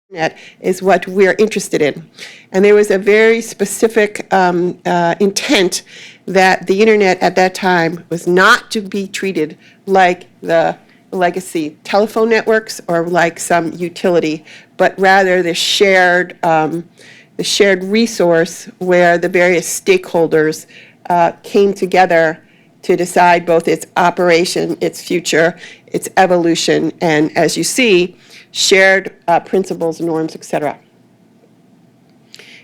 Internet is what we're interested in. And there was a very specific intent that the internet at that time was not to be treated like the legacy telephone networks or like some utility, but rather the shared resource where the various stakeholders came together to decide both its operation, its future, its evolution, and as you see, shared principles, norms, etc.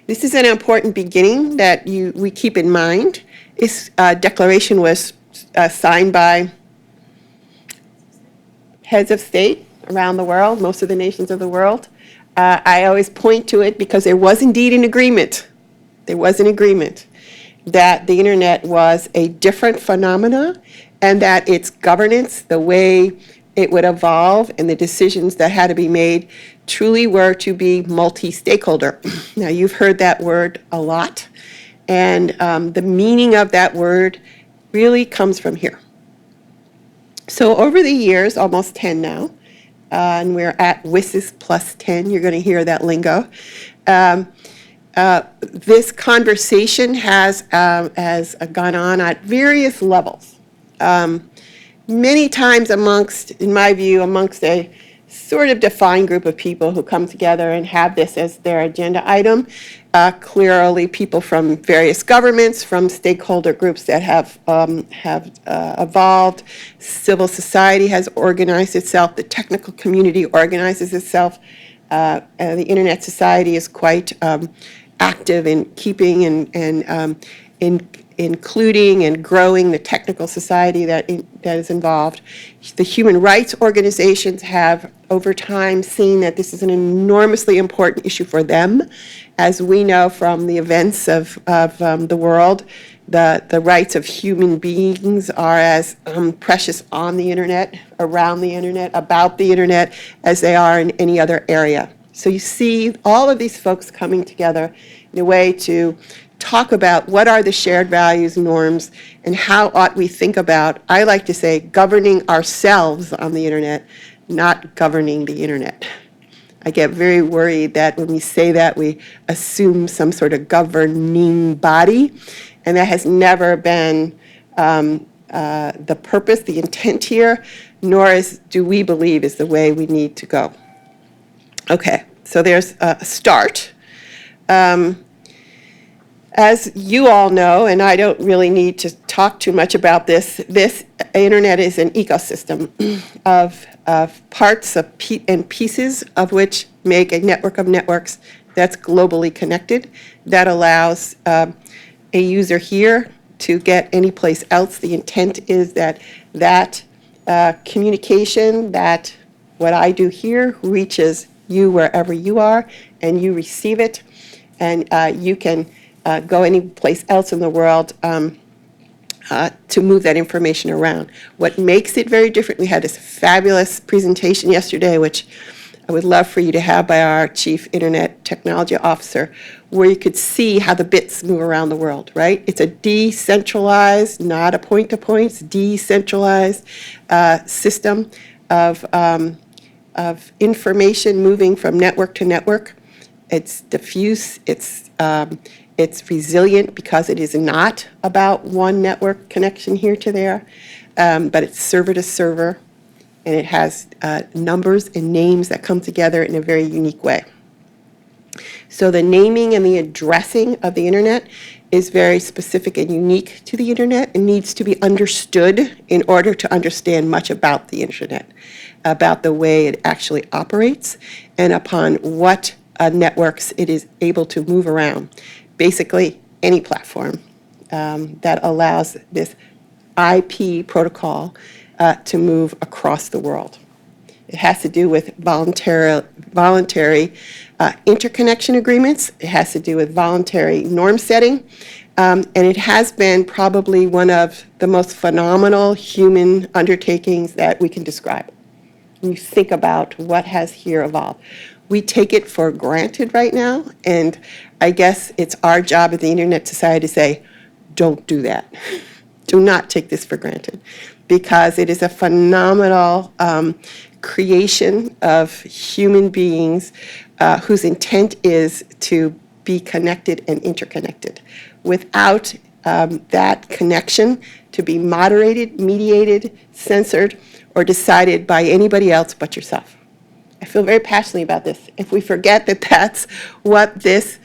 This is an important beginning that we keep in mind. This declaration was signed by heads of state around the world, most of the nations of the world. I always point to it because there was indeed an agreement. There was an agreement that the internet was a different phenomena and that its governance, the way it would evolve, and the decisions that had to be made truly were to be multi-stakeholder. Now, you've heard that word a lot, and the meaning of that word really comes from here. So over the years, almost 10 now, and we're at WSIS plus 10, you're going to hear that lingo. This conversation has gone on at various levels. Many times in my view, amongst a sort of defined group of people who come together and have this as their agenda item. Clearly, people from various governments, from stakeholder groups that have evolved. Civil society has organized itself. The technical community organizes itself. The Internet Society is quite active in keeping and including and growing the technical society that is involved. The human rights organizations have, over time, seen that this is an enormously important issue for them. As we know from the events of the world, the rights of human beings are as precious on the internet, around the internet, about the internet, as they are in any other area. So you see all of these folks coming together in a way to talk about what are the shared values, norms, and how ought we think about, I like to say, governing ourselves on the internet, not governing the internet. I get very worried that when we say that, we assume some sort of governing body, and that has never been the purpose, the intent here, nor do we believe is the way we need to go. Okay, so there's a start. As you all know, and I don't really need to talk too much about this internet is an ecosystem of parts and pieces of which make a network of networks that's globally connected, that allows a user here to get any place else. The intent is that communication, that what I do here reaches you wherever you are, and you receive it, and you can go any place else in the world to move that information around. What makes it very different, we had this fabulous presentation yesterday, which I would love for you to have by our Chief Internet Technology Officer, where you could see how the bits move around the world, right? It's a decentralized, not a point-to-point, it's decentralized system of information moving from network to network. It's diffuse, it's resilient because it is not about one network connection here to there, but it's server to server, and it has numbers and names that come together in a very unique way. So the naming and the addressing of the internet is very specific and unique to the internet and needs to be understood in order to understand much about the internet, about the way it actually operates, and upon what networks it is able to move around. Basically, any platform that allows this IP protocol to move across the world. It has to do with voluntary interconnection agreements. It has to do with voluntary norm setting. And it has been probably one of the most phenomenal human undertakings that we can describe. When you think about what has here evolved. We take it for granted right now, and I guess it's our job at the Internet Society to say, don't do that. Do not take this for granted, because it is a phenomenal creation of human beings whose intent is to be connected and interconnected. Without that connection to be moderated, mediated, censored, or decided by anybody else but yourself. I feel very passionately about this. If we forget that that's what this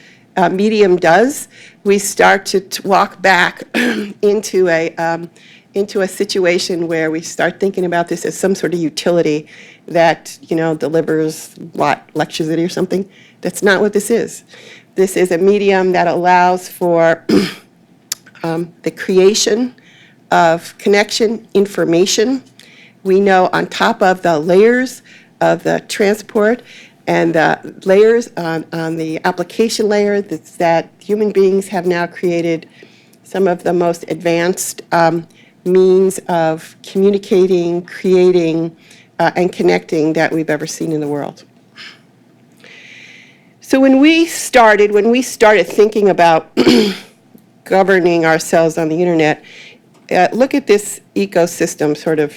medium does, we start to walk back into a situation where we start thinking about this as some sort of utility that, delivers what, electricity or something. That's not what this is. This is a medium that allows for the creation of connection information. We know on top of the layers of the transport and the layers on the application layer that human beings have now created some of the most advanced means of communicating, creating, and connecting that we've ever seen in the world. So when we started thinking about governing ourselves on the internet, look at this ecosystem sort of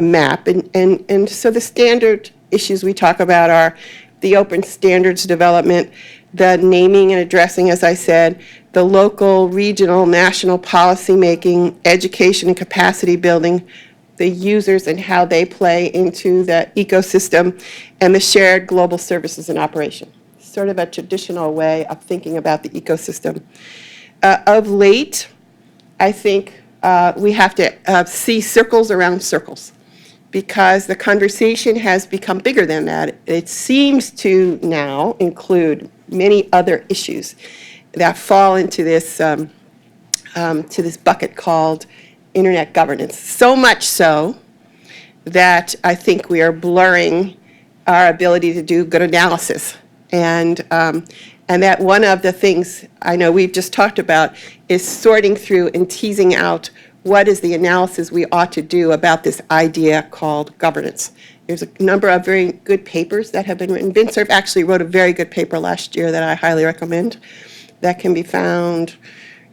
map. And so the standard issues we talk about are the open standards development, the naming and addressing, as I said, the local, regional, national policy making, education and capacity building, the users and how they play into the ecosystem, and the shared global services and operation. Sort of a traditional way of thinking about the ecosystem. Of late, I think we have to see circles around circles, because the conversation has become bigger than that. It seems to now include many other issues that fall into this bucket called internet governance. So much so that I think we are blurring our ability to do good analysis. And that one of the things I know we've just talked about is sorting through and teasing out what is the analysis we ought to do about this idea called governance. There's a number of very good papers that have been written. Vincerf actually wrote a very good paper last year that I highly recommend. That can be found,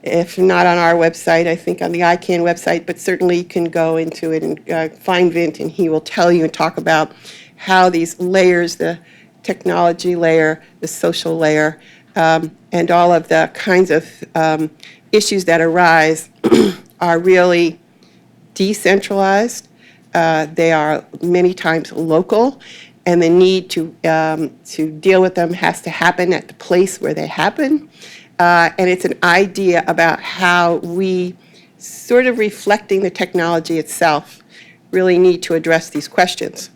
if not on our website, I think on the ICANN website, but certainly you can go into it and find Vint, and he will tell you and talk about how these layers, the technology layer, the social layer, and all of the kinds of issues that arise are really decentralized. They are many times local, and the need to deal with them has to happen at the place where they happen. And it's an idea about how we, sort of reflecting the technology itself, really need to address these questions.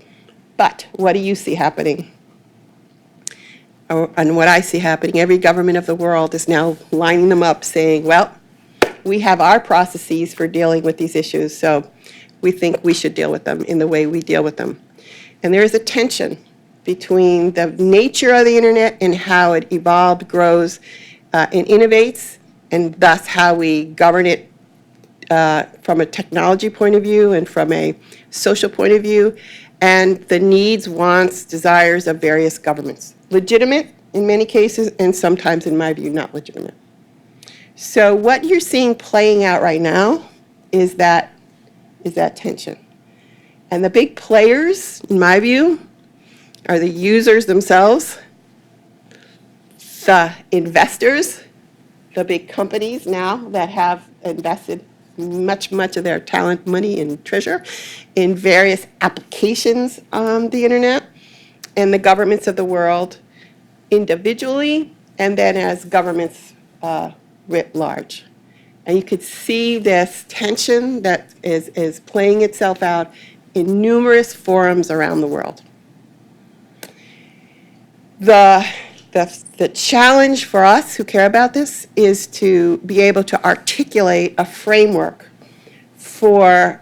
But what do you see happening? And what I see happening, every government of the world is now lining them up saying, well, we have our processes for dealing with these issues, so we think we should deal with them in the way we deal with them. And there is a tension between the nature of the internet and how it evolved, grows, and innovates, and thus how we govern it from a technology point of view and from a social point of view, and the needs, wants, desires of various governments. Legitimate in many cases, and sometimes, in my view, not legitimate. So what you're seeing playing out right now is that tension. And the big players, in my view, are the users themselves, the investors, the big companies now that have invested much of their talent, money, and treasure in various applications on the internet, and the governments of the world individually, and then as governments writ large. And you could see this tension that is playing itself out in numerous forums around the world. The challenge for us who care about this is to be able to articulate a framework for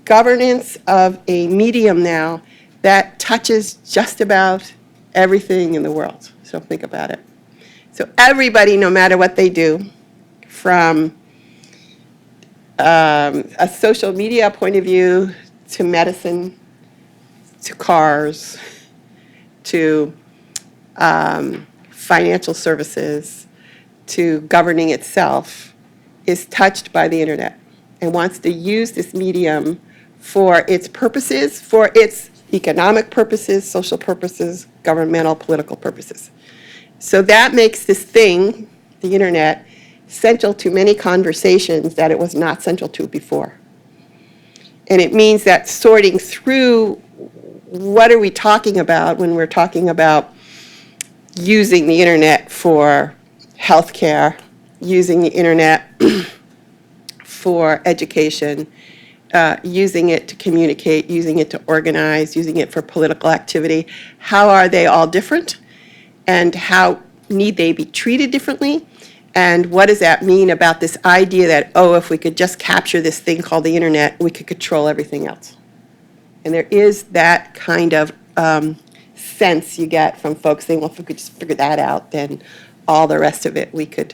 governance of a medium now that touches just about everything in the world. So think about it. So everybody, no matter what they do, from a social media point of view, to medicine, to cars, to financial services, to governing itself, is touched by the internet. and wants to use this medium for its purposes, for its economic purposes, social purposes, governmental, political purposes. So that makes this thing, the internet, central to many conversations that it was not central to before. And it means that sorting through what are we talking about when we're talking about using the internet for healthcare, using the internet for education, using it to communicate, using it to organize, using it for political activity. How are they all different? And how need they be treated differently? And what does that mean about this idea that, oh, if we could just capture this thing called the internet, we could control everything else? And there is that kind of sense you get from folks saying, well, if we could just figure that out, then all the rest of it we could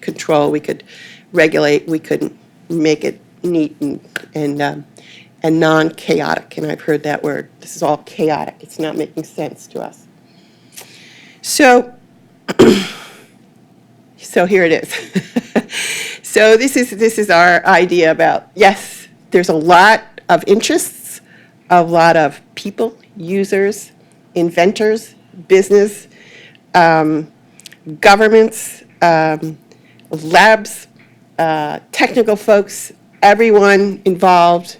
control, we could regulate, we could make it neat and non-chaotic. And I've heard that word. This is all chaotic. It's not making sense to us. So here it is. So this is our idea about, yes, there's a lot of interests, a lot of people, users, inventors, business, governments, labs, technical folks, everyone involved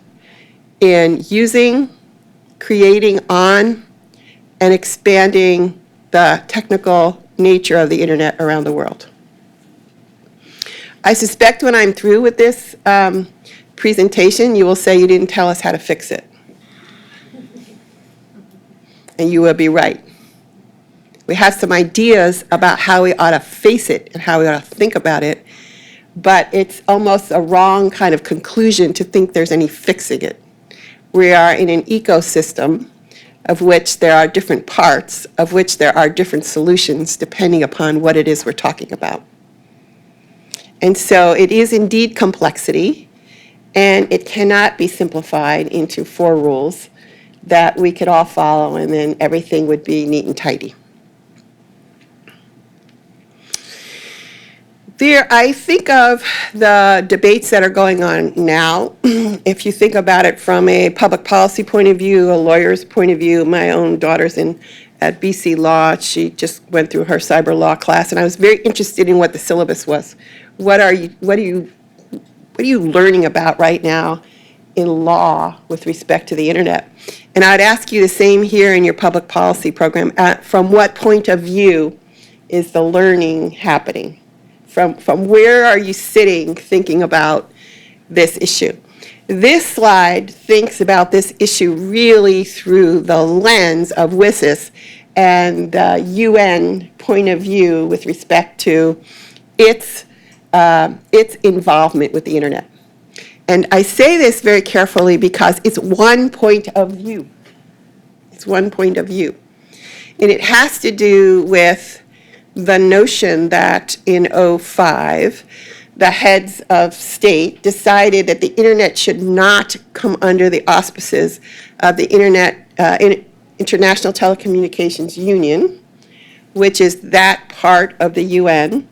in using, creating on, and expanding the technical nature of the internet around the world. I suspect when I'm through with this presentation, you will say you didn't tell us how to fix it. And you will be right. We have some ideas about how we ought to face it and how we ought to think about it, but it's almost a wrong kind of conclusion to think there's any fixing it. We are in an ecosystem of which there are different parts, of which there are different solutions depending upon what it is we're talking about. And so it is indeed complexity, and it cannot be simplified into 4 rules that we could all follow, and then everything would be neat and tidy. I think of the debates that are going on now. If you think about it from a public policy point of view, a lawyer's point of view, my own daughter's at BC Law. She just went through her cyber law class, and I was very interested in what the syllabus was. What are you learning about right now in law with respect to the internet? And I'd ask you the same here in your public policy program. From what point of view is the learning happening? From where are you sitting thinking about this issue? This slide thinks about this issue really through the lens of WSIS and the UN point of view with respect to its involvement with the internet. And I say this very carefully because it's one point of view. It's one point of view. And it has to do with the notion that in 2005, the heads of state decided that the internet should not come under the auspices of the International Telecommunications Union, which is that part of the UN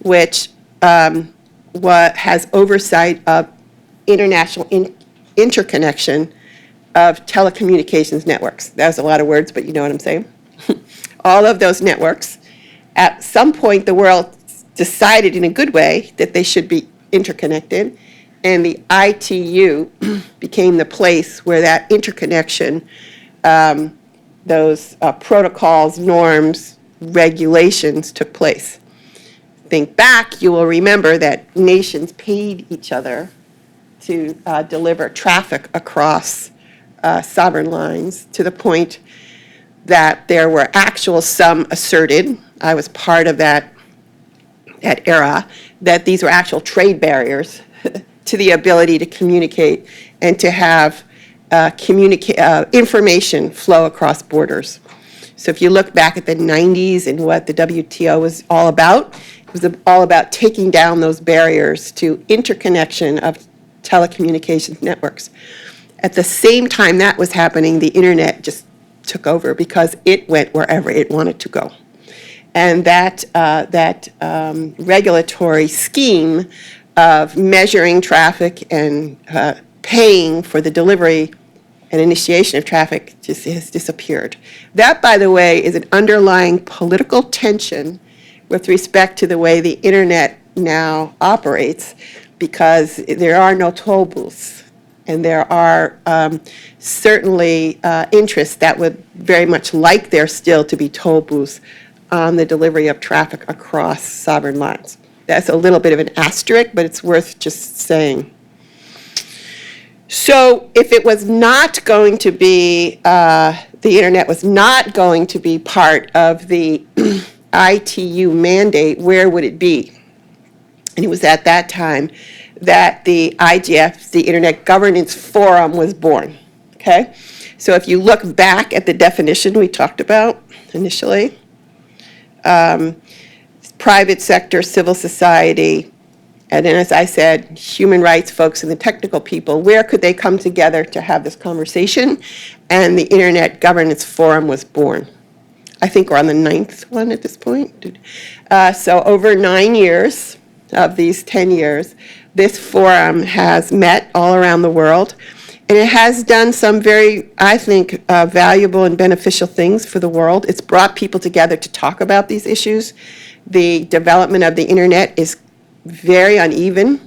which has oversight of international interconnection of telecommunications networks. That was a lot of words, but you know what I'm saying. All of those networks, at some point the world decided in a good way that they should be interconnected, and the ITU became the place where that interconnection, those protocols, norms, regulations took place. Think back, you will remember that nations paid each other to deliver traffic across sovereign lines, to the point that there were some asserted, I was part of that era, that these were actual trade barriers to the ability to communicate and to have information flow across borders. So if you look back at the 90s and what the WTO was all about, it was all about taking down those barriers to interconnection of telecommunications networks. At the same time that was happening, the internet just took over because it went wherever it wanted to go. And that regulatory scheme of measuring traffic and paying for the delivery and initiation of traffic just has disappeared. That, by the way, is an underlying political tension with respect to the way the internet now operates, because there are no toll booths, and there are certainly interests that would very much like there still to be toll booths on the delivery of traffic across sovereign lines. That's a little bit of an asterisk, but it's worth just saying. So if it was not going to be, the internet was not going to be part of the ITU mandate, where would it be? And it was at that time that the IGF, the Internet Governance Forum, was born, okay? So if you look back at the definition we talked about initially, private sector, civil society, and then, as I said, human rights folks and the technical people, where could they come together to have this conversation? And the Internet Governance Forum was born. I think we're on the 9th one at this point. So over 9 years of these 10 years, this forum has met all around the world, and it has done some very, I think, valuable and beneficial things for the world. It's brought people together to talk about these issues. The development of the internet is very uneven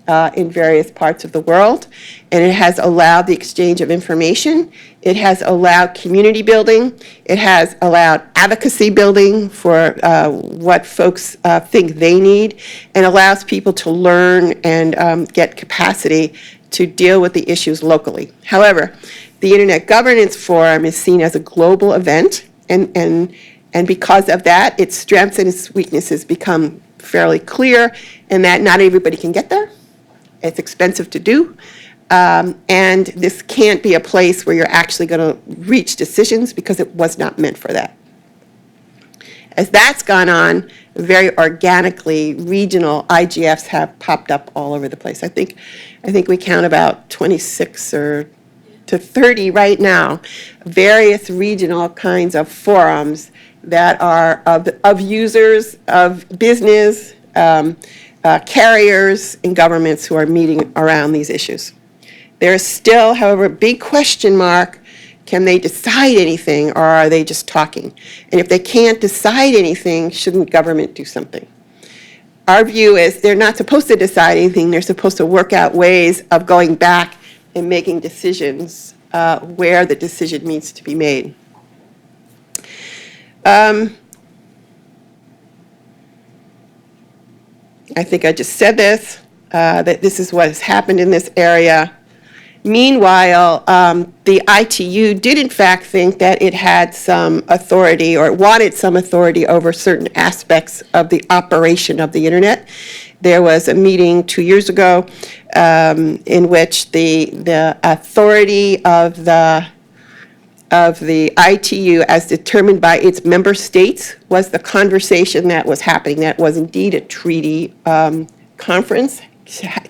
in various parts of the world, and it has allowed the exchange of information. It has allowed community building. It has allowed advocacy building for what folks think they need, and allows people to learn and get capacity to deal with the issues locally. However, the Internet Governance Forum is seen as a global event, and because of that, its strengths and its weaknesses become fairly clear, and that not everybody can get there. It's expensive to do, and this can't be a place where you're actually going to reach decisions, because it was not meant for that. As that's gone on, very organically, regional IGFs have popped up all over the place. I think we count about 26 or to 30 right now, various regional kinds of forums that are of users, of business, carriers, and governments who are meeting around these issues. There is still, however, a big question mark. Can they decide anything, or are they just talking? And if they can't decide anything, shouldn't government do something? Our view is they're not supposed to decide anything. They're supposed to work out ways of going back and making decisions where the decision needs to be made. I think I just said this, that this is what has happened in this area. Meanwhile, the ITU did in fact think that it had some authority, or wanted some authority over certain aspects of the operation of the internet. There was a meeting 2 years ago in which the authority of the ITU, as determined by its member states, was the conversation that was happening. That was indeed a treaty conference.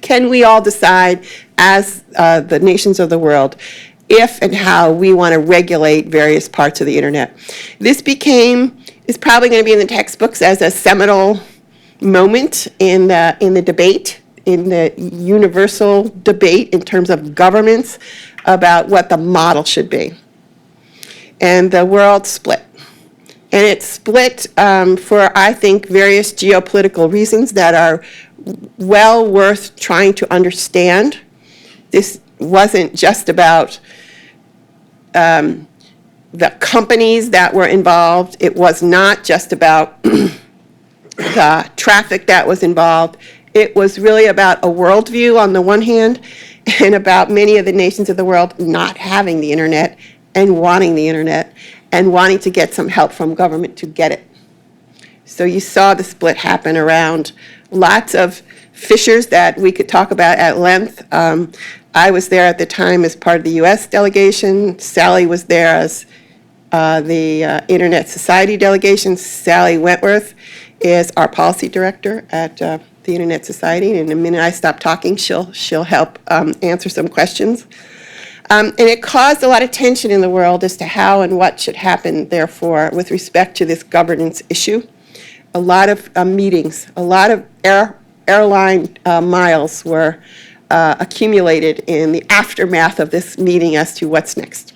Can we all decide, as the nations of the world, if and how we want to regulate various parts of the internet? This is probably going to be in the textbooks as a seminal moment in the debate, in the universal debate in terms of governments about what the model should be. And the world split. And it split for, I think, various geopolitical reasons that are well worth trying to understand. This wasn't just about the companies that were involved. It was not just about the traffic that was involved. It was really about a worldview on the one hand, and about many of the nations of the world not having the internet and wanting the internet and wanting to get some help from government to get it. So you saw the split happen around lots of fissures that we could talk about at length. I was there at the time as part of the US delegation. Sally was there as the Internet Society delegation. Sally Wentworth is our policy director at the Internet Society, and the minute I stop talking, she'll help answer some questions. And it caused a lot of tension in the world as to how and what should happen, therefore, with respect to this governance issue. A lot of meetings, a lot of airline miles were accumulated in the aftermath of this meeting as to what's next.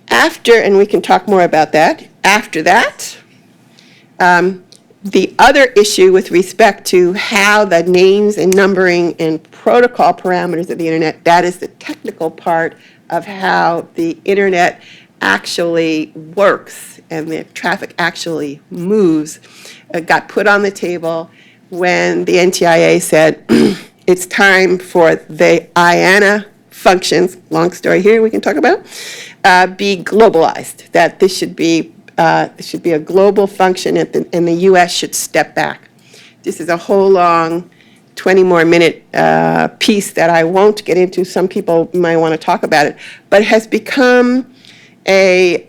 After, and we can talk more about that, after that, the other issue with respect to how the names and numbering and protocol parameters of the internet, that is the technical part of how the internet actually works and the traffic actually moves, got put on the table when the NTIA said it's time for the IANA functions, long story here we can talk about, be globalized, that this should be a global function and the U.S. should step back. This is a whole long 20 more minute piece that I won't get into. Some people might want to talk about it, but it has become a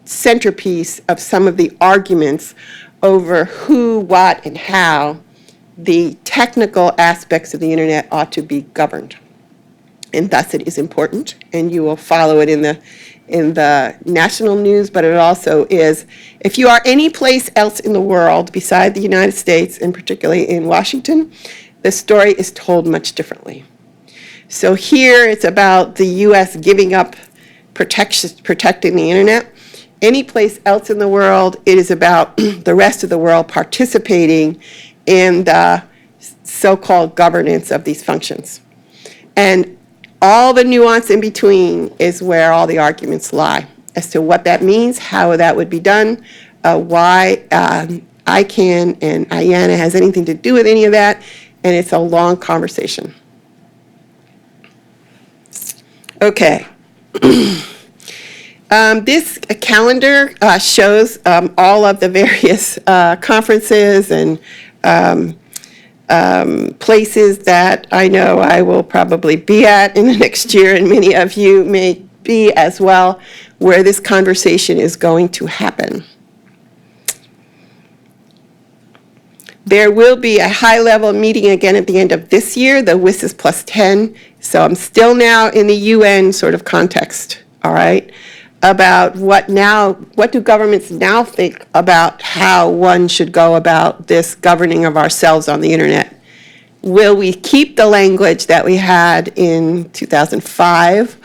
centerpiece of some of the arguments over who, what, and how the technical aspects of the internet ought to be governed. And thus it is important, and you will follow it in the national news, but it also is, if you are any place else in the world beside the United States, and particularly in Washington, the story is told much differently. So here it's about the U.S. giving up protecting the internet. Any place else in the world, it is about the rest of the world participating in the so-called governance of these functions. And all the nuance in between is where all the arguments lie as to what that means, how that would be done, why ICANN and IANA has anything to do with any of that, and it's a long conversation. Okay. This calendar shows all of the various conferences and places that I know I will probably be at in the next year, and many of you may be as well, where this conversation is going to happen. There will be a high-level meeting again at the end of this year, the WSIS plus 10. So I'm still now in the UN sort of context, all right, about what do governments now think about how one should go about this governing of ourselves on the internet? Will we keep the language that we had in 2005,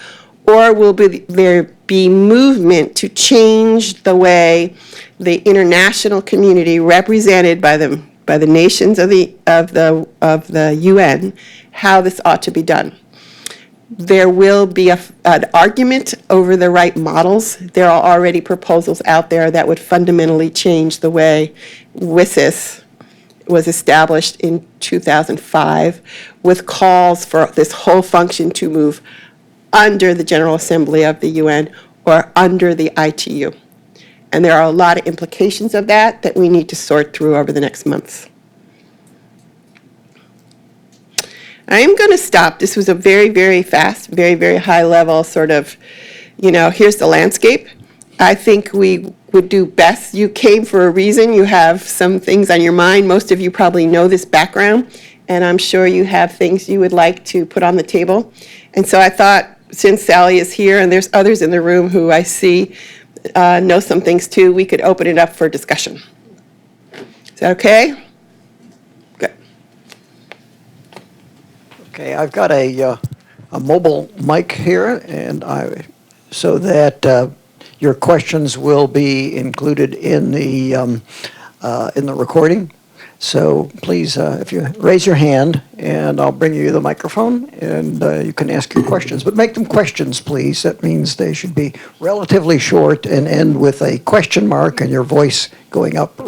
or will there be movement to change the way the international community represented by the nations of the UN, how this ought to be done? There will be an argument over the right models. There are already proposals out there that would fundamentally change the way WSIS was established in 2005, with calls for this whole function to move under the General Assembly of the UN or under the ITU. And there are a lot of implications of that we need to sort through over the next months. I am going to stop. This was a very, very fast, very, very high level sort of, here's the landscape. I think we would do best. You came for a reason. You have some things on your mind. Most of you probably know this background, and I'm sure you have things you would like to put on the table. And so I thought, since Sally is here and there's others in the room who I see know some things too, we could open it up for discussion. Is that okay? Good. Okay, I've got a mobile mic here, and so that your questions will be included in the recording. So please, if you raise your hand, and I'll bring you the microphone, and you can ask your questions. But make them questions, please. That means they should be relatively short and end with a question mark and your voice going up.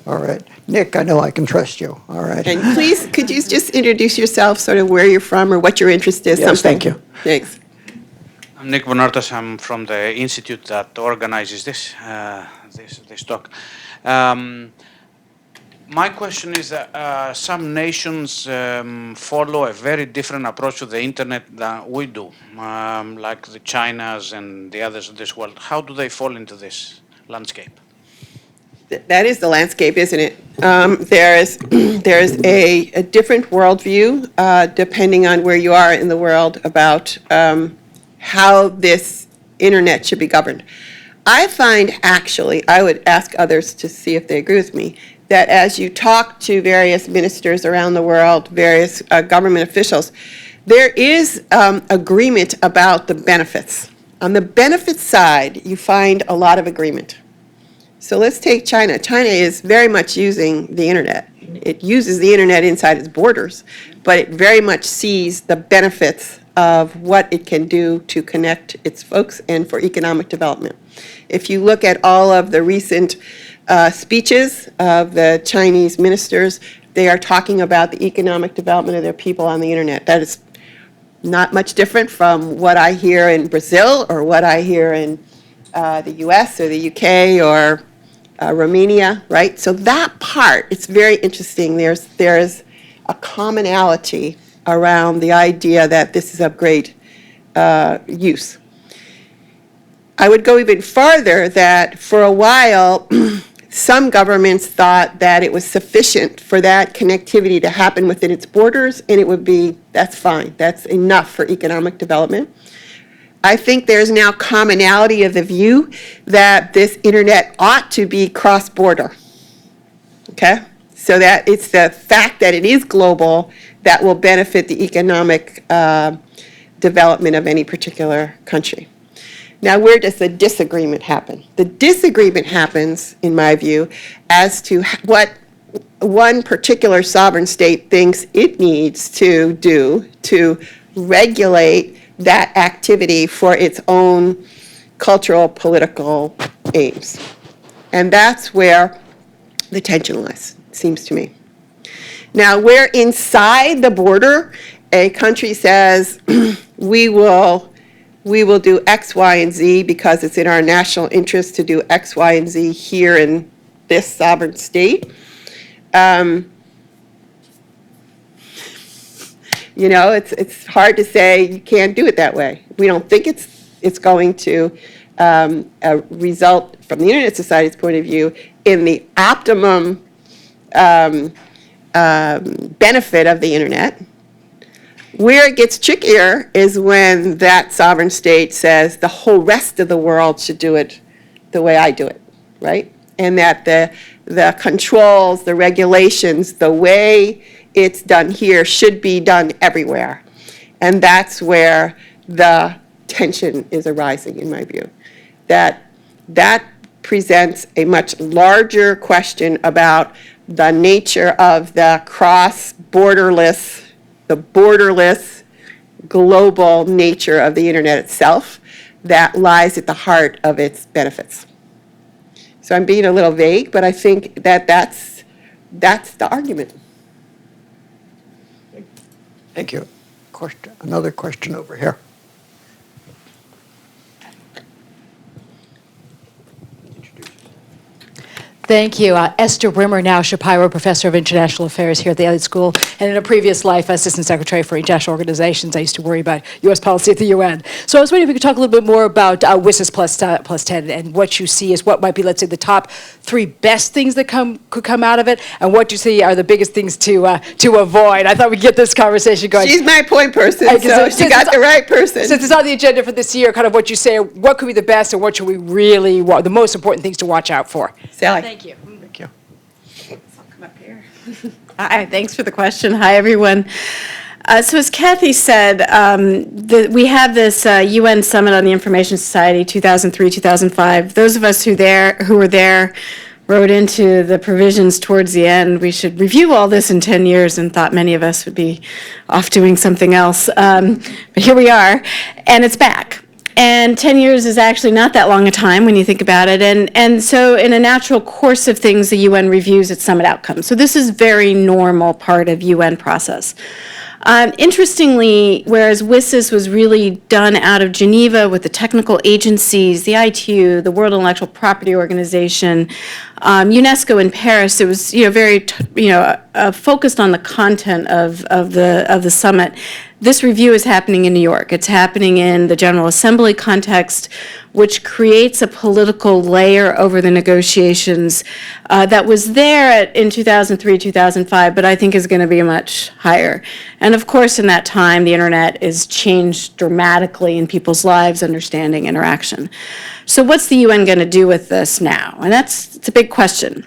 All right. Nick, I know I can trust you. All right. And please, could you just introduce yourself, sort of where you're from or what your interest is? Yes, thank you. Thanks. I'm Nick Bonartas. I'm from the institute that organizes this talk. My question is that some nations follow a very different approach to the internet than we do, like the Chinas and the others of this world. How do they fall into this landscape? That is the landscape, isn't it? There is a different worldview depending on where you are in the world about how this internet should be governed. I find actually, I would ask others to see if they agree with me, that as you talk to various ministers around the world, various government officials, there is agreement about the benefits. On the benefit side, you find a lot of agreement. So let's take China. China is very much using the internet. It uses the internet inside its borders, but it very much sees the benefits of what it can do to connect its folks and for economic development. If you look at all of the recent speeches of the Chinese ministers, they are talking about the economic development of their people on the internet. That is not much different from what I hear in Brazil or what I hear in the US or the UK or Romania, right? So that part, it's very interesting. There's a commonality around the idea that this is of great use. I would go even farther that for a while, some governments thought that it was sufficient for that connectivity to happen within its borders, and it would be, that's fine, that's enough for economic development. I think there's now commonality of the view that this internet ought to be cross-border, okay? So that it's the fact that it is global that will benefit the economic development of any particular country. Now, where does the disagreement happen? The disagreement happens, in my view, as to what one particular sovereign state thinks it needs to do to regulate that activity for its own cultural, political aims. And that's where the tension lies, it seems to me. Now, where inside the border, a country says, we will do X, Y, and Z because it's in our national interest to do X, Y, and Z here in this sovereign state. You know, it's hard to say you can't do it that way. We don't think it's going to result, from the Internet Society's point of view, in the optimum benefit of the Internet. Where it gets trickier is when that sovereign state says the whole rest of the world should do it the way I do it, right? And that the controls, the regulations, the way it's done here should be done everywhere. And that's where the tension is arising, in my view. That presents a much larger question about the nature of the borderless global nature of the internet itself that lies at the heart of its benefits. So I'm being a little vague, but I think that's the argument. Thank you. Another question over here. Thank you. Esther Rimmer, now Shapiro Professor of International Affairs here at the Elliott School, and in a previous life, Assistant Secretary for International Organizations. I used to worry about U.S. policy at the UN. So I was wondering if we could talk a little bit more about WSIS plus 10 and what you see as what might be, let's say, the top 3 best things that could come out of it, and what you see are the biggest things to avoid. I thought we'd get this conversation going. She's my point person, so she got the right person. Since it's on the agenda for this year, kind of what you say, what could be the best, and what should we really, the most important things to watch out for? Sally. Thank you. Thank you. I'll come up here. Hi, thanks for the question. Hi, everyone. So as Kathy said, we have this UN Summit on the Information Society 2003-2005. Those of us who were there wrote into the provisions towards the end, we should review all this in 10 years, and thought many of us would be off doing something else. But here we are, and it's back. And 10 years is actually not that long a time when you think about it. And so in a natural course of things, the UN reviews its summit outcomes. So this is very normal part of UN process. Interestingly, whereas WSIS was really done out of Geneva with the technical agencies, the ITU, the World Intellectual Property Organization, UNESCO in Paris, it was very focused on the content of the summit. This review is happening in New York. It's happening in the General Assembly context, which creates a political layer over the negotiations that was there in 2003, 2005, but I think is going to be much higher. And of course, in that time, the internet has changed dramatically in people's lives, understanding, interaction. So what's the UN going to do with this now? And it's a big question.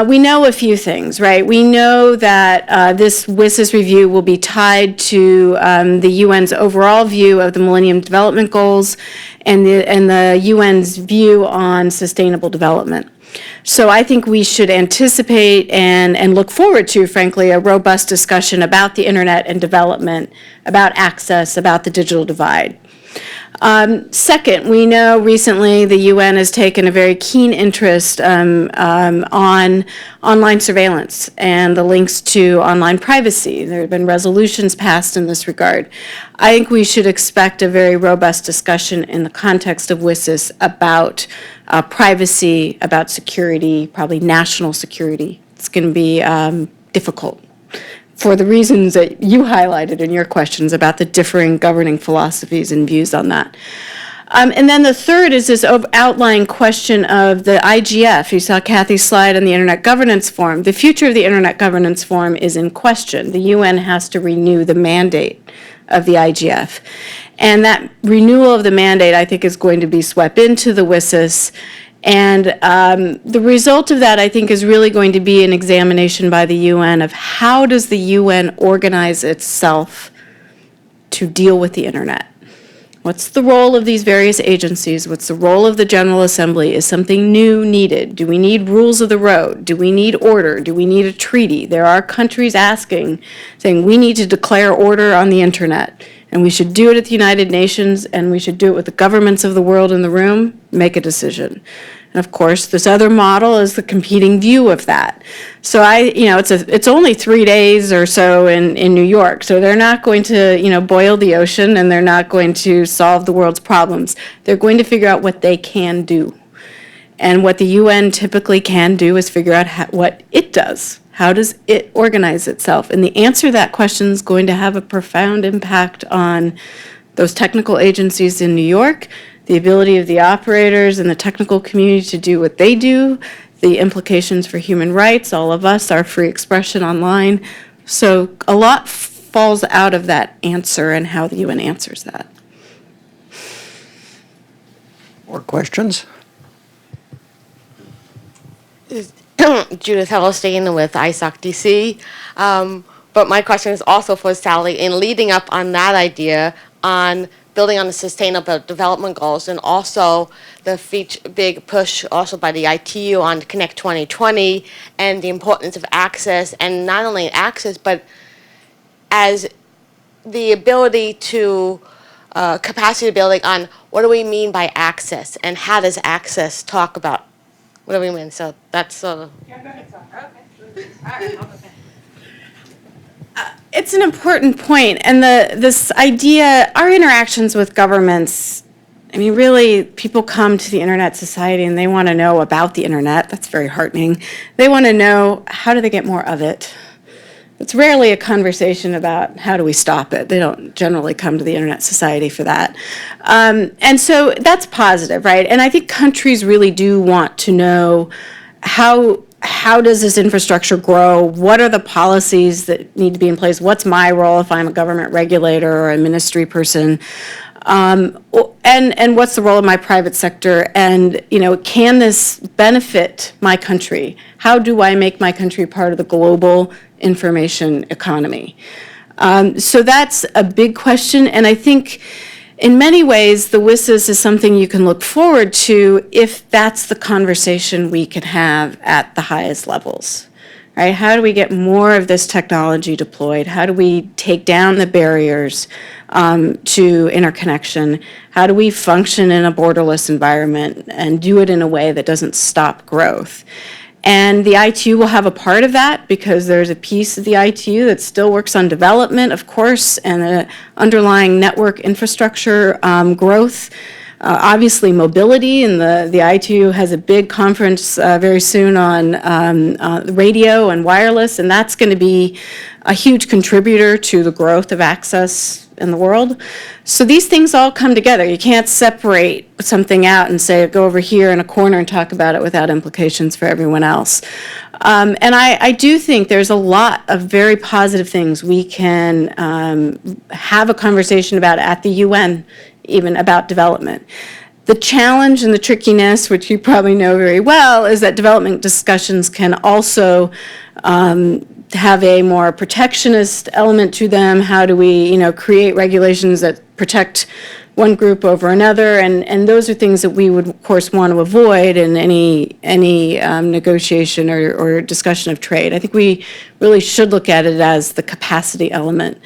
We know a few things, right? We know that this WSIS review will be tied to the UN's overall view of the Millennium Development Goals and the UN's view on sustainable development. So I think we should anticipate and look forward to, frankly, a robust discussion about the internet and development, about access, about the digital divide. Second, we know recently the UN has taken a very keen interest on online surveillance and the links to online privacy. There have been resolutions passed in this regard. I think we should expect a very robust discussion in the context of WSIS about privacy, about security, probably national security. It's going to be difficult, for the reasons that you highlighted in your questions about the differing governing philosophies and views on that. And then the third is this outlying question of the IGF. You saw Kathy's slide on the Internet Governance Forum. The future of the Internet Governance Forum is in question. The UN has to renew the mandate of the IGF. And that renewal of the mandate, I think, is going to be swept into the WSIS. And the result of that, I think, is really going to be an examination by the UN of how does the UN organize itself to deal with the internet. What's the role of these various agencies? What's the role of the General Assembly? Is something new needed? Do we need rules of the road? Do we need order? Do we need a treaty? There are countries saying we need to declare order on the internet. And we should do it at the United Nations, and we should do it with the governments of the world in the room, make a decision. And of course, this other model is the competing view of that. So it's only 3 days or so in New York, so they're not going to, boil the ocean, and they're not going to solve the world's problems. They're going to figure out what they can do. And what the UN typically can do is figure out what it does. How does it organize itself? And the answer to that question is going to have a profound impact on those technical agencies in New York, the ability of the operators and the technical community to do what they do, the implications for human rights, all of us, our free expression online. So a lot falls out of that answer and how the UN answers that. More questions? Judith Hellestein with ISOC DC. But my question is also for Sally, in leading up on that idea on building on the sustainable development goals and also the big push also by the ITU on Connect 2020 and the importance of access, and not only access, but as the ability to capacity building on what do we mean by access and how does access talk about what do we mean? So that's sort of. Yeah, go ahead, okay. All right, I'll go back. It's an important point, and this idea, our interactions with governments, really, people come to the Internet Society and they want to know about the Internet. That's very heartening. They want to know, how do they get more of it? It's rarely a conversation about how do we stop it. They don't generally come to the Internet Society for that. And so that's positive, right? And I think countries really do want to know how does this infrastructure grow? What are the policies that need to be in place? What's my role if I'm a government regulator or a ministry person? And what's the role of my private sector? And, can this benefit my country? How do I make my country part of the global information economy? So that's a big question, and I think in many ways the WSIS is something you can look forward to if that's the conversation we can have at the highest levels. Right? How do we get more of this technology deployed? How do we take down the barriers to interconnection? How do we function in a borderless environment and do it in a way that doesn't stop growth? And the ITU will have a part of that because there's a piece of the ITU that still works on development, of course, and the underlying network infrastructure growth. Obviously, mobility, and the ITU has a big conference very soon on radio and wireless, and that's going to be a huge contributor to the growth of access in the world. So these things all come together. You can't separate something out and say, go over here in a corner and talk about it without implications for everyone else. And I do think there's a lot of very positive things we can have a conversation about at the UN, even about development. The challenge and the trickiness, which you probably know very well, is that development discussions can also have a more protectionist element to them. How do we, create regulations that protect one group over another? And those are things that we would, of course, want to avoid in any negotiation or discussion of trade. I think we really should look at it as the capacity element.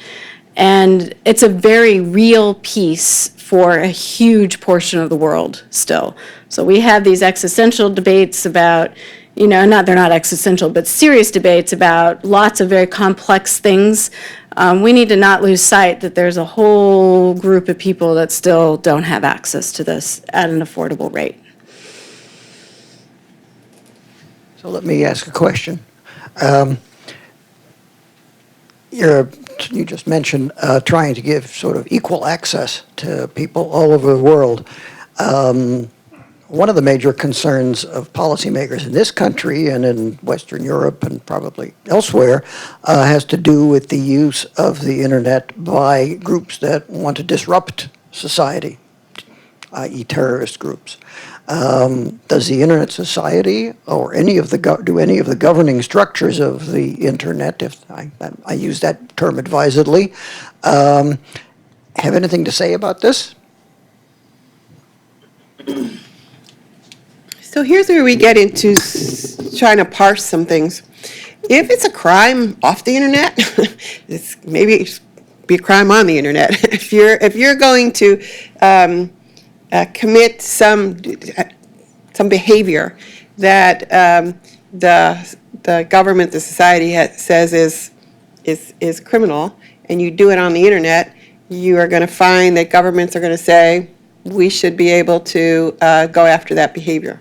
And it's a very real piece for a huge portion of the world still. So we have these existential debates about, they're not existential, but serious debates about lots of very complex things. We need to not lose sight that there's a whole group of people that still don't have access to this at an affordable rate. So let me ask a question. You just mentioned trying to give sort of equal access to people all over the world. One of the major concerns of policymakers in this country and in Western Europe and probably elsewhere has to do with the use of the internet by groups that want to disrupt society, i.e. terrorist groups. Does the Internet Society or do any of the governing structures of the internet, if I use that term advisedly, have anything to say about this? So here's where we get into trying to parse some things. If it's a crime off the internet, maybe it should be a crime on the internet. If you're going to commit some behavior that the government, the society says is criminal, and you do it on the internet, you are going to find that governments are going to say we should be able to go after that behavior.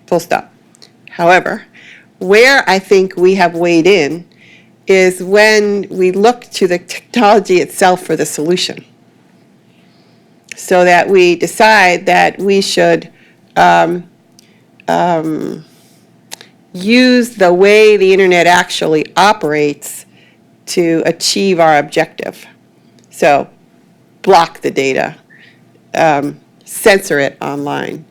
Full stop. However, where I think we have weighed in is when we look to the technology itself for the solution. So that we decide that we should use the way the internet actually operates to achieve our objective. So block the data, censor it online,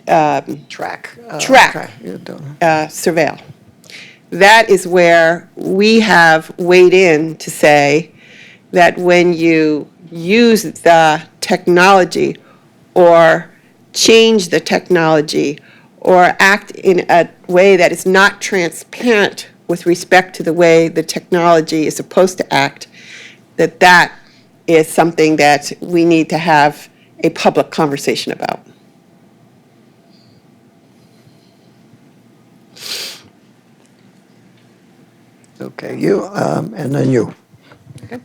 surveil. That is where we have weighed in to say that when you use the technology or change the technology or act in a way that is not transparent with respect to the way the technology is supposed to act, that is something that we need to have a public conversation about. Okay, you, and then you. Okay.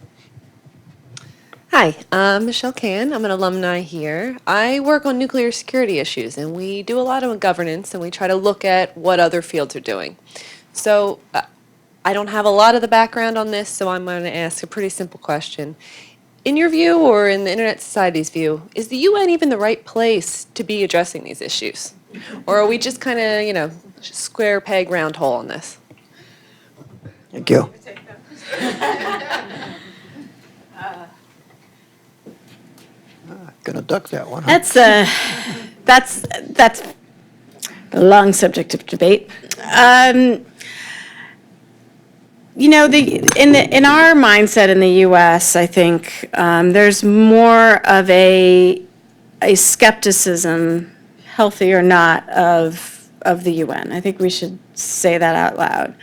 Hi, I'm Michelle Can. I'm an alumni here. I work on nuclear security issues, and we do a lot of governance, and we try to look at what other fields are doing. So I don't have a lot of the background on this, so I'm going to ask a pretty simple question. In your view, or in the Internet Society's view, is the UN even the right place to be addressing these issues? Or are we just kind of, square peg, round hole on this? Thank you. Gonna duck that one. Huh? That's a long subject of debate. In our mindset in the U.S., I think there's more of a skepticism, healthy or not, of the UN. I think we should say that out loud.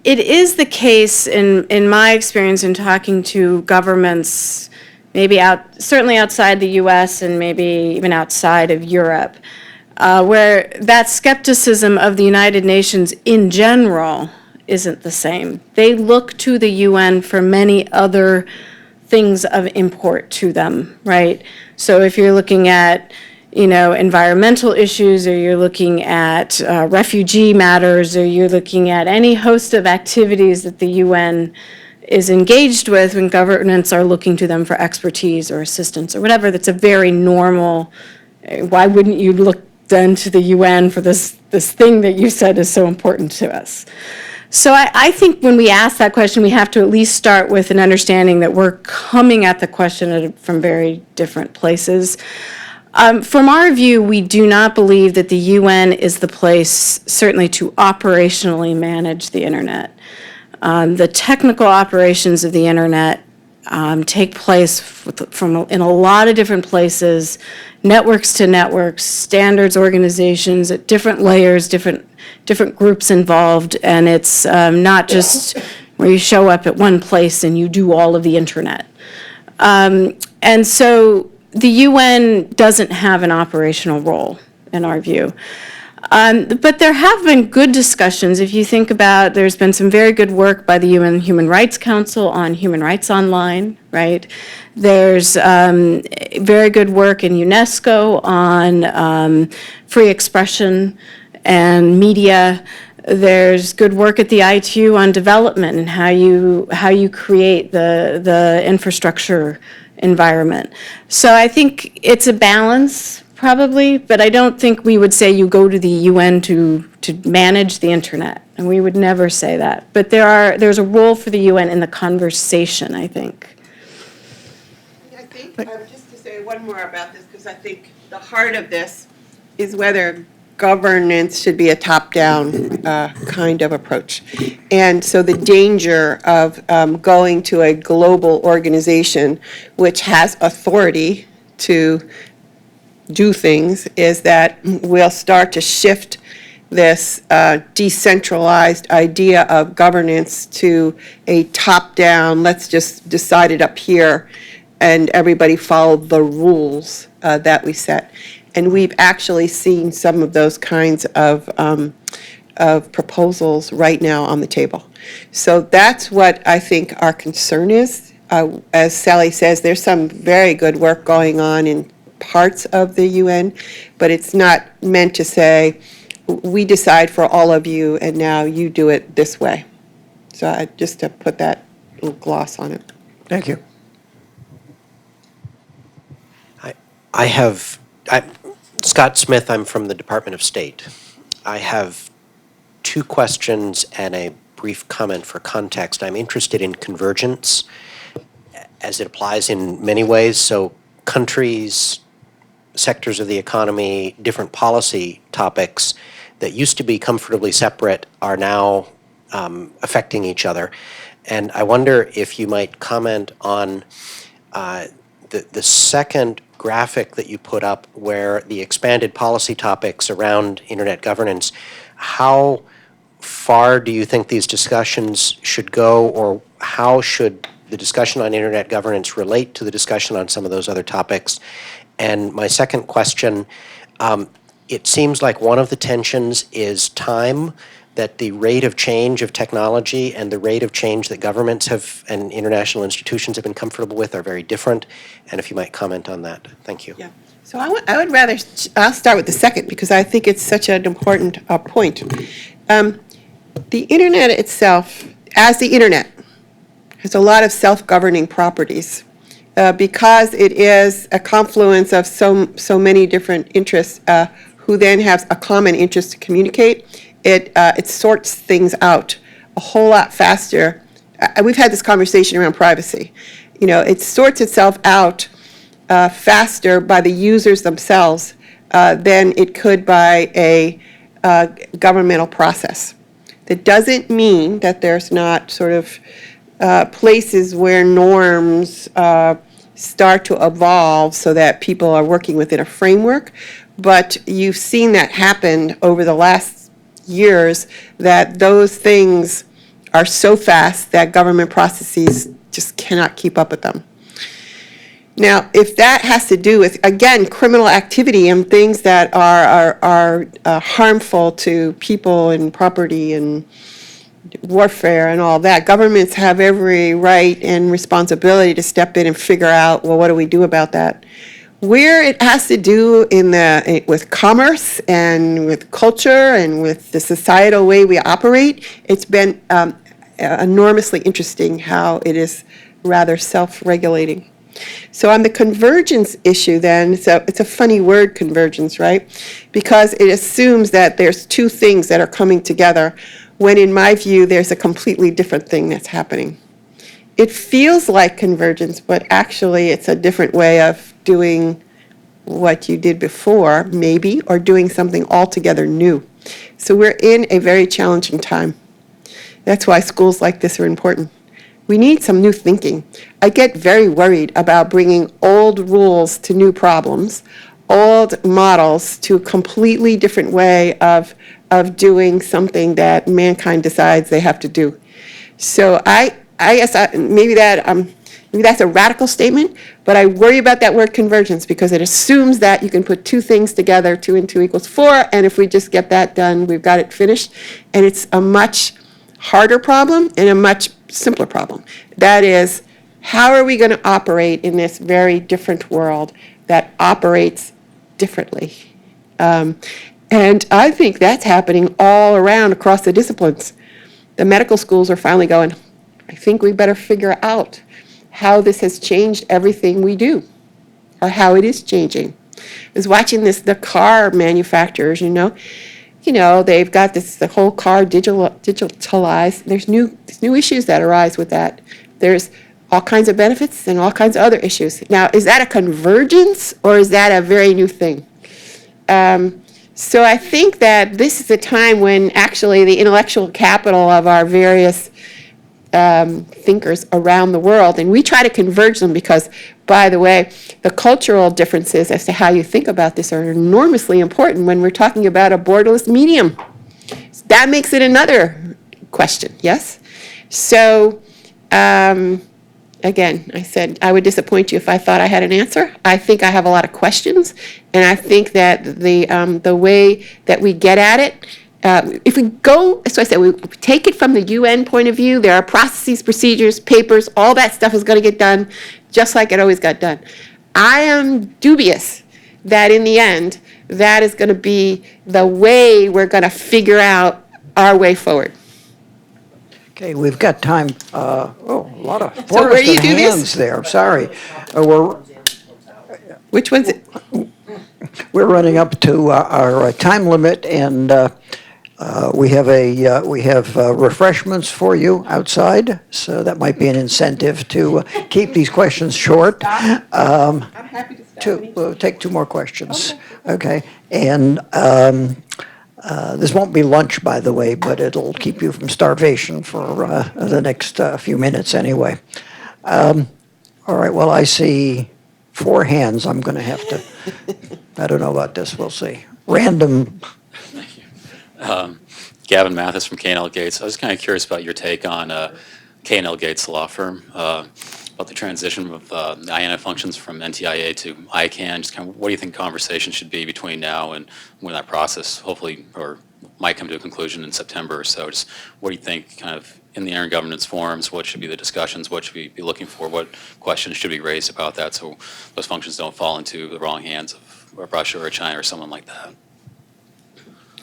It is the case in my experience in talking to governments, maybe certainly outside the U.S. and maybe even outside of Europe, where that skepticism of the United Nations in general isn't the same. They look to the UN for many other things of import to them, right? So if you're looking at, environmental issues, or you're looking at refugee matters, or you're looking at any host of activities that the UN is engaged with when governments are looking to them for expertise or assistance or whatever, that's a very normal, why wouldn't you look then to the UN for this thing that you said is so important to us? So I think when we ask that question, we have to at least start with an understanding that we're coming at the question from very different places. From our view, we do not believe that the UN is the place, certainly, to operationally manage the internet. The technical operations of the internet take place in a lot of different places, networks to networks, standards organizations at different layers, different groups involved, and it's not just where you show up at one place and you do all of the internet. And so the UN doesn't have an operational role, in our view. But there have been good discussions. If you think about, there's been some very good work by the UN Human Rights Council on human rights online, right? There's very good work in UNESCO on free expression and media. There's good work at the ITU on development and how you create the infrastructure environment. So I think it's a balance, probably, but I don't think we would say you go to the UN to manage the internet, and we would never say that. But there's a role for the UN in the conversation, I think. I think, just to say one more about this, because I think the heart of this is whether governance should be a top-down kind of approach. And so the danger of going to a global organization which has authority to do things is that we'll start to shift this decentralized idea of governance to a top-down, let's just decide it up here, and everybody follow the rules that we set. And we've actually seen some of those kinds of proposals right now on the table. So that's what I think our concern is. As Sally says, there's some very good work going on in parts of the UN, but it's not meant to say, we decide for all of you, and now you do it this way. So just to put that little gloss on it. Thank you. Scott Smith, I'm from the Department of State. I have two questions and a brief comment for context. I'm interested in convergence as it applies in many ways. So countries, sectors of the economy, different policy topics that used to be comfortably separate are now affecting each other. And I wonder if you might comment on the second graphic that you put up where the expanded policy topics around internet governance. How far do you think these discussions should go, or how should the discussion on internet governance relate to the discussion on some of those other topics? And my second question, it seems like one of the tensions is time, that the rate of change of technology and the rate of change that governments have and international institutions have been comfortable with are very different. And if you might comment on that. Thank you. Yeah. So I'll start with the second, because I think it's such an important point. The internet itself, as the internet, has a lot of self-governing properties. Because it is a confluence of so many different interests who then have a common interest to communicate, it sorts things out a whole lot faster. We've had this conversation around privacy. It sorts itself out faster by the users themselves than it could by a governmental process. That doesn't mean that there's not sort of places where norms start to evolve so that people are working within a framework, but you've seen that happen over the last years, that those things are so fast that government processes just cannot keep up with them. Now, if that has to do with, again, criminal activity and things that are harmful to people and property and warfare and all that. Governments have every right and responsibility to step in and figure out, well, what do we do about that? Where it has to do with commerce and with culture and with the societal way we operate, it's been enormously interesting how it is rather self-regulating. So on the convergence issue then, so it's a funny word, convergence, right? Because it assumes that there's two things that are coming together, when in my view, there's a completely different thing that's happening. It feels like convergence, but actually it's a different way of doing what you did before, maybe, or doing something altogether new. So we're in a very challenging time. That's why schools like this are important. We need some new thinking. I get very worried about bringing old rules to new problems, old models to a completely different way of doing something that mankind decides they have to do. So I guess maybe that's a radical statement, but I worry about that word convergence because it assumes that you can put two things together, 2 and 2 equals 4, and if we just get that done, we've got it finished. And it's a much harder problem and a much simpler problem. That is, how are we going to operate in this very different world that operates differently? And I think that's happening all around across the disciplines. The medical schools are finally going, I think we better figure out how this has changed everything we do, or how it is changing. I was watching the car manufacturers, they've got the whole car digitalized. There's new issues that arise with that. There's all kinds of benefits and all kinds of other issues. Now, is that a convergence or is that a very new thing? So I think that this is a time when actually the intellectual capital of our various thinkers around the world, and we try to converge them because, by the way, the cultural differences as to how you think about this are enormously important when we're talking about a borderless medium. That makes it another question, yes? So, again, I said I would disappoint you if I thought I had an answer. I think I have a lot of questions, and I think that the way that we get at it, if we go, so I said, we take it from the UN point of view, there are processes, procedures, papers, all that stuff is going to get done just like it always got done. I am dubious that in the end, that is going to be the way we're going to figure out our way forward. Okay, we've got time. A lot of So where do you forested do this? hands there. Sorry. Which one's it? We're running up to our time limit, and we have refreshments for you outside, so that might be an incentive to keep these questions short. I'm happy to stop. We'll take 2 more questions. Okay, and this won't be lunch, by the way, but it'll keep you from starvation for the next few minutes anyway. All right, well, I see 4 hands. I'm going to have to, I don't know about this, we'll see. Random. Thank you. Gavin Mathis from K&L Gates. I was kind of curious about your take on K&L Gates law firm, about the transition of the IANA functions from NTIA to ICANN. Just kind of what do you think conversation should be between now and when that process hopefully or might come to a conclusion in September or so? Just what do you think kind of in the intergovernance forums, what should be the discussions, what should we be looking for, what questions should be raised about that so those functions don't fall into the wrong hands of Russia or China or someone like that?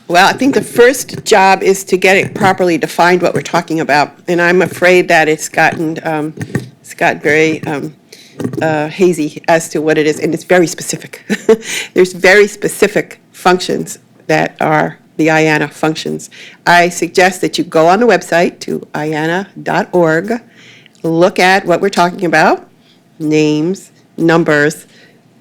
Well, I think the first job is to get it properly defined what we're talking about, and I'm afraid that it's gotten very hazy as to what it is, and it's very specific. There's very specific functions that are the IANA functions. I suggest that you go on the website to iana.org, look at what we're talking about, names, numbers,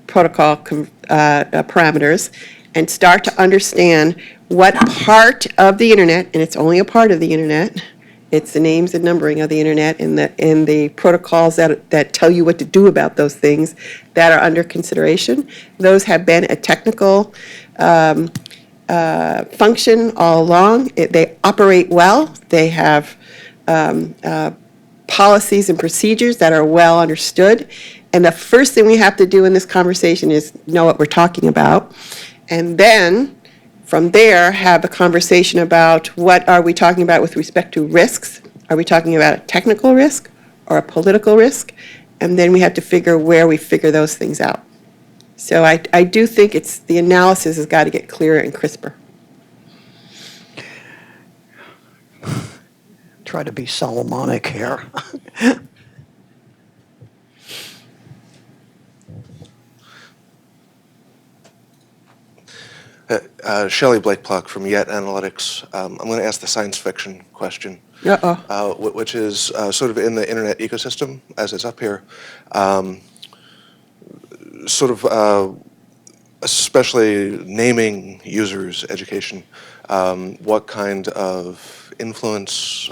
protocol parameters, and start to understand what part of the internet, and it's only a part of the internet, it's the names and numbering of the internet and the protocols that tell you what to do about those things that are under consideration. Those have been a technical function all along. They operate well. They have policies and procedures that are well understood. And the first thing we have to do in this conversation is know what we're talking about. And then from there, have a conversation about what are we talking about with respect to risks? Are we talking about a technical risk or a political risk? And then we have to figure where we figure those things out. So I do think the analysis has got to get clearer and crisper. Try to be Solomonic here. Shelley Blake Pluck from Yet Analytics. I'm going to ask the science fiction question, which is sort of in the internet ecosystem, as it's up here, especially naming users, education. What kind of influence,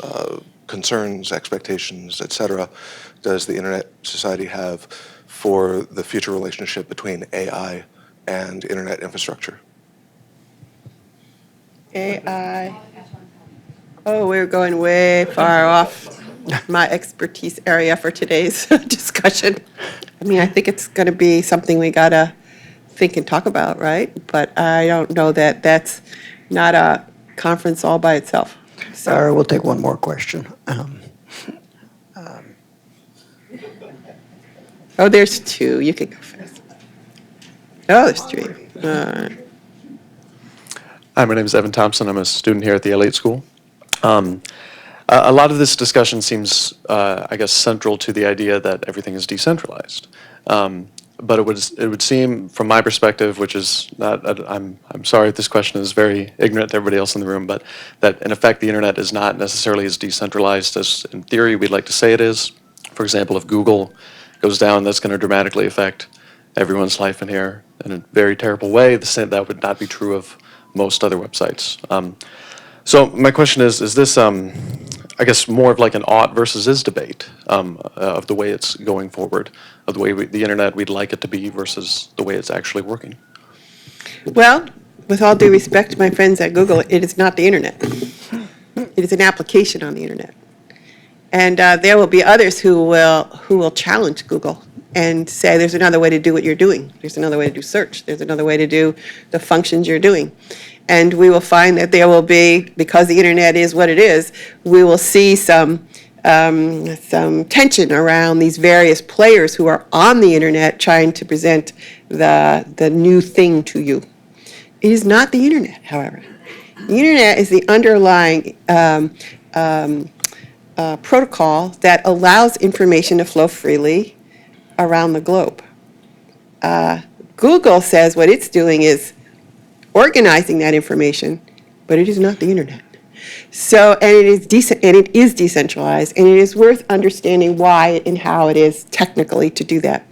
concerns, expectations, et cetera, does the Internet Society have for the future relationship between AI and internet infrastructure? AI. Oh, we're going way far off my expertise area for today's discussion. I mean, I think it's going to be something we got to think and talk about, right? But I don't know that that's not a conference all by itself. So. All right, we'll take one more question. Oh, there's two. You can go fast. Oh, there's three. All right. Hi, my name is Evan Thompson. I'm a student here at the Elliott School. A lot of this discussion seems, I guess, central to the idea that everything is decentralized. But it would seem, from my perspective, which is not, I'm sorry if this question is very ignorant to everybody else in the room, but that in effect the internet is not necessarily as decentralized as in theory we'd like to say it is. For example, if Google goes down, that's going to dramatically affect everyone's life in here in a very terrible way. That would not be true of most other websites. So my question is this, I guess, more of like an ought versus is debate of the way it's going forward, of the way the internet we'd like it to be versus the way it's actually working? Well, with all due respect to my friends at Google, it is not the internet. It is an application on the internet. And there will be others who will challenge Google and say there's another way to do what you're doing. There's another way to do search. There's another way to do the functions you're doing. And we will find that there will be, because the internet is what it is, we will see some tension around these various players who are on the internet trying to present the new thing to you. It is not the internet, however. The internet is the underlying protocol that allows information to flow freely around the globe. Google says what it's doing is organizing that information, but it is not the internet. So, and it is decentralized, and it is worth understanding why and how it is technically to do that.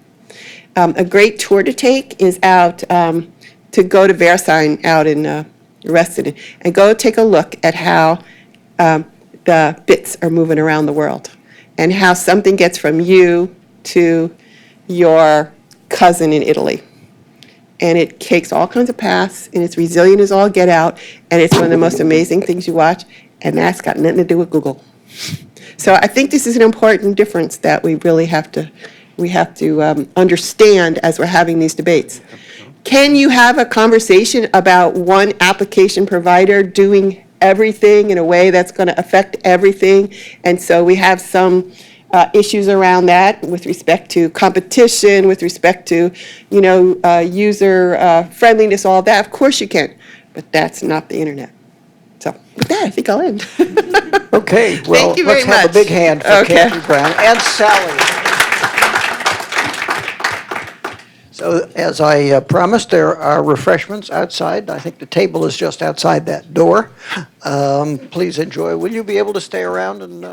A great tour to take is out to go to Verizon out in Reston and go take a look at how the bits are moving around the world and how something gets from you to your cousin in Italy. And it takes all kinds of paths, and it's resilient as all get out, and it's one of the most amazing things you watch, and that's got nothing to do with Google. So I think this is an important difference that we really have to understand as we're having these debates. Can you have a conversation about one application provider doing everything in a way that's going to affect everything? And so we have some issues around that with respect to competition, with respect to, user friendliness, all that. Of course you can, but that's not the internet. So with that, I think I'll end. Okay, well, Thank you let's very have much. a big hand for Okay. Kathy Brown and Sally. So as I promised, there are refreshments outside. I think the table is just outside that door. Please enjoy. Will you be able to stay around and?